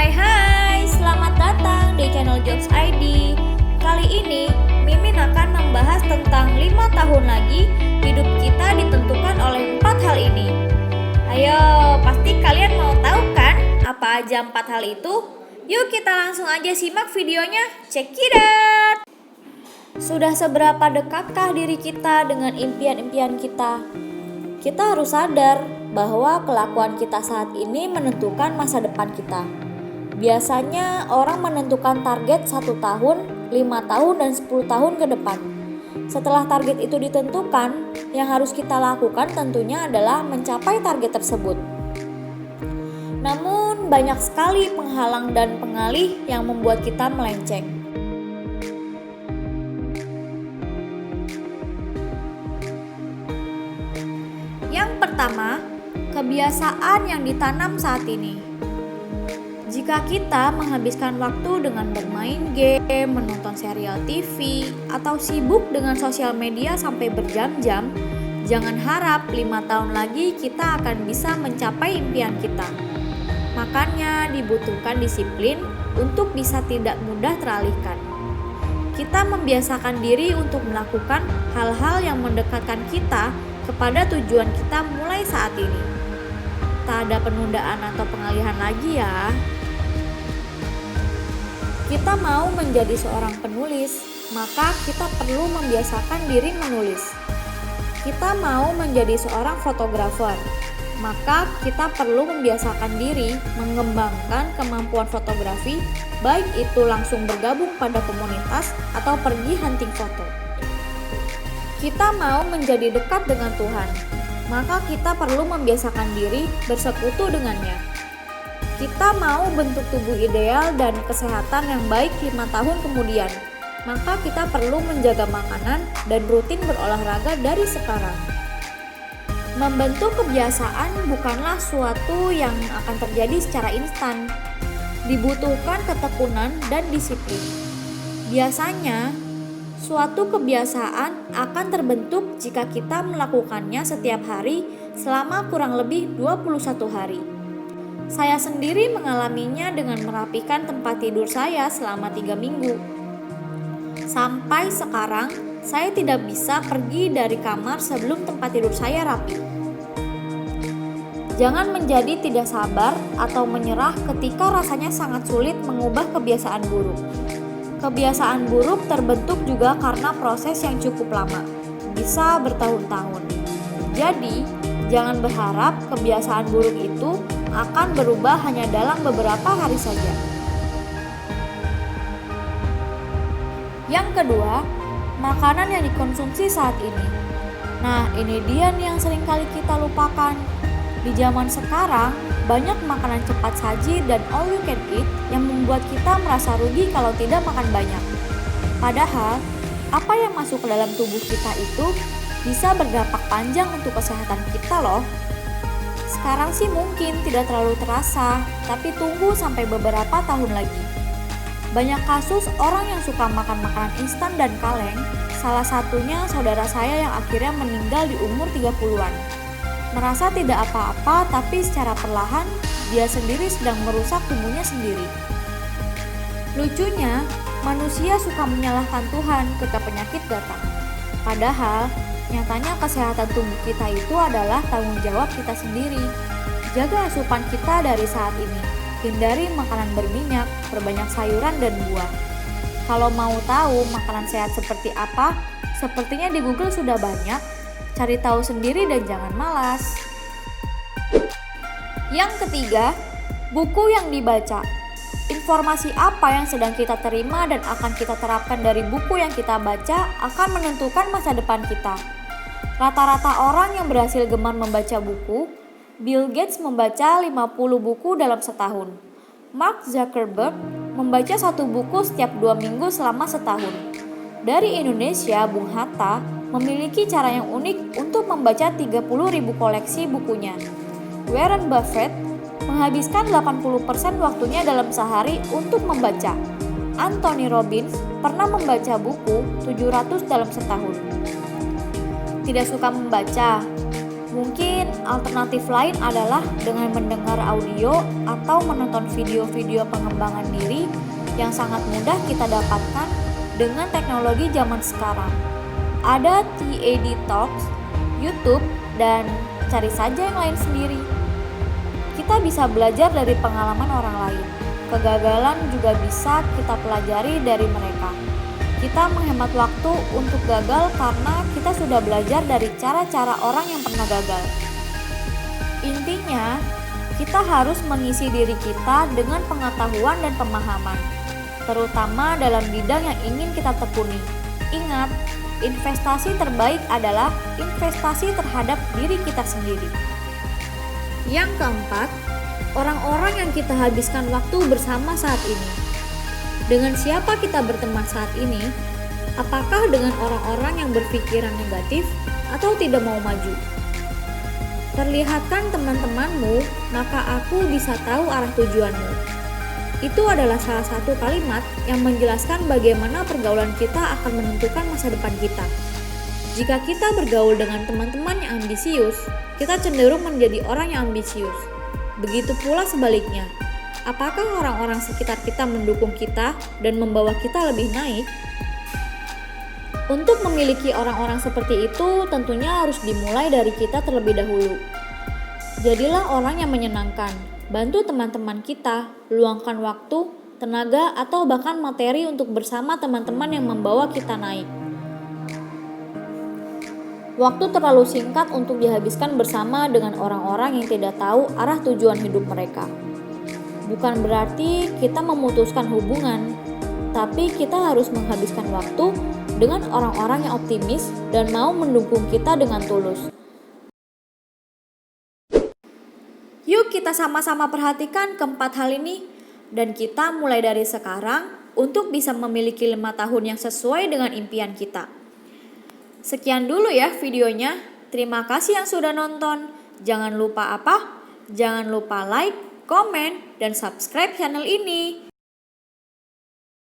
Hai, selamat datang di channel Jobs ID. Kali ini, Mimin akan membahas tentang 5 tahun lagi hidup kita ditentukan oleh 4 hal ini. Ayo, pasti kalian mau tahu kan apa aja 4 hal itu? Yuk kita langsung aja simak videonya, check it out! Sudah seberapa dekatkah diri kita dengan impian-impian kita? Kita harus sadar bahwa kelakuan kita saat ini menentukan masa depan kita. Biasanya orang menentukan target 1 tahun, 5 tahun, dan 10 tahun ke depan. Setelah target itu ditentukan, yang harus kita lakukan tentunya adalah mencapai target tersebut. Namun banyak sekali penghalang dan pengalih yang membuat kita melenceng. Yang pertama, kebiasaan yang ditanam saat ini. Jika kita menghabiskan waktu dengan bermain game, menonton serial TV, atau sibuk dengan sosial media sampai berjam-jam, jangan harap 5 tahun lagi kita akan bisa mencapai impian kita. Makanya dibutuhkan disiplin untuk bisa tidak mudah teralihkan. Kita membiasakan diri untuk melakukan hal-hal yang mendekatkan kita kepada tujuan kita mulai saat ini. Tak ada penundaan atau pengalihan lagi ya. Kita mau menjadi seorang penulis, maka kita perlu membiasakan diri menulis. Kita mau menjadi seorang fotografer, maka kita perlu membiasakan diri mengembangkan kemampuan fotografi, baik itu langsung bergabung pada komunitas atau pergi hunting foto. Kita mau menjadi dekat dengan Tuhan, maka kita perlu membiasakan diri bersekutu dengannya. Kita mau bentuk tubuh ideal dan kesehatan yang baik 5 tahun kemudian, maka kita perlu menjaga makanan dan rutin berolahraga dari sekarang. Membentuk kebiasaan bukanlah suatu yang akan terjadi secara instan. Dibutuhkan ketekunan dan disiplin. Biasanya, suatu kebiasaan akan terbentuk jika kita melakukannya setiap hari selama kurang lebih 21 hari. Saya sendiri mengalaminya dengan merapikan tempat tidur saya selama 3 minggu. Sampai sekarang, saya tidak bisa pergi dari kamar sebelum tempat tidur saya rapi. Jangan menjadi tidak sabar atau menyerah ketika rasanya sangat sulit mengubah kebiasaan buruk. Kebiasaan buruk terbentuk juga karena proses yang cukup lama, bisa bertahun-tahun. Jadi, jangan berharap kebiasaan buruk itu akan berubah hanya dalam beberapa hari saja. Yang kedua, makanan yang dikonsumsi saat ini. Nah, ini dia nih yang sering kali kita lupakan. Di zaman sekarang, banyak makanan cepat saji dan all you can eat yang membuat kita merasa rugi kalau tidak makan banyak. Padahal, apa yang masuk ke dalam tubuh kita itu bisa berdampak panjang untuk kesehatan kita loh. Sekarang sih mungkin tidak terlalu terasa, tapi tunggu sampai beberapa tahun lagi. Banyak kasus orang yang suka makan makanan instan dan kaleng, salah satunya saudara saya yang akhirnya meninggal di umur 30-an. Merasa tidak apa-apa, tapi secara perlahan dia sendiri sedang merusak tubuhnya sendiri. Lucunya, manusia suka menyalahkan Tuhan ketika penyakit datang. Padahal, nyatanya kesehatan tubuh kita itu adalah tanggung jawab kita sendiri. Jaga asupan kita dari saat ini. Hindari makanan berminyak, perbanyak sayuran dan buah. Kalau mau tahu makanan sehat seperti apa, sepertinya di Google sudah banyak. Cari tahu sendiri dan jangan malas. Yang ketiga, buku yang dibaca. Informasi apa yang sedang kita terima dan akan kita terapkan dari buku yang kita baca akan menentukan masa depan kita. Rata-rata orang yang berhasil gemar membaca buku, Bill Gates membaca 50 buku dalam setahun. Mark Zuckerberg membaca 1 buku setiap 2 minggu selama setahun. Dari Indonesia, Bung Hatta memiliki cara yang unik untuk membaca 30.000 koleksi bukunya. Warren Buffett menghabiskan 80% waktunya dalam sehari untuk membaca. Anthony Robbins pernah membaca buku 700 dalam setahun. Tidak suka membaca? Mungkin alternatif lain adalah dengan mendengar audio atau menonton video-video pengembangan diri yang sangat mudah kita dapatkan dengan teknologi zaman sekarang. Ada TED Talks, YouTube, dan cari saja yang lain sendiri. Kita bisa belajar dari pengalaman orang lain. Kegagalan juga bisa kita pelajari dari mereka. Kita menghemat waktu untuk gagal karena kita sudah belajar dari cara-cara orang yang pernah gagal. Intinya, kita harus mengisi diri kita dengan pengetahuan dan pemahaman, terutama dalam bidang yang ingin kita tekuni. Ingat, investasi terbaik adalah investasi terhadap diri kita sendiri. Yang keempat, orang-orang yang kita habiskan waktu bersama saat ini. Dengan siapa kita berteman saat ini? Apakah dengan orang-orang yang berpikiran negatif atau tidak mau maju? Perlihatkan teman-temanmu, maka aku bisa tahu arah tujuanmu. Itu adalah salah satu kalimat yang menjelaskan bagaimana pergaulan kita akan menentukan masa depan kita. Jika kita bergaul dengan teman-teman yang ambisius, kita cenderung menjadi orang yang ambisius. Begitu pula sebaliknya. Apakah orang-orang sekitar kita mendukung kita dan membawa kita lebih naik? Untuk memiliki orang-orang seperti itu tentunya harus dimulai dari kita terlebih dahulu. Jadilah orang yang menyenangkan, bantu teman-teman kita, luangkan waktu, tenaga, atau bahkan materi untuk bersama teman-teman yang membawa kita naik. Waktu terlalu singkat untuk dihabiskan bersama dengan orang-orang yang tidak tahu arah tujuan hidup mereka. Bukan berarti kita memutuskan hubungan, tapi kita harus menghabiskan waktu dengan orang-orang yang optimis dan mau mendukung kita dengan tulus. Yuk kita sama-sama perhatikan keempat hal ini, dan kita mulai dari sekarang untuk bisa memiliki 5 tahun yang sesuai dengan impian kita. Sekian dulu ya videonya, terima kasih yang sudah nonton. Jangan lupa Jangan lupa like, komen, dan subscribe channel ini.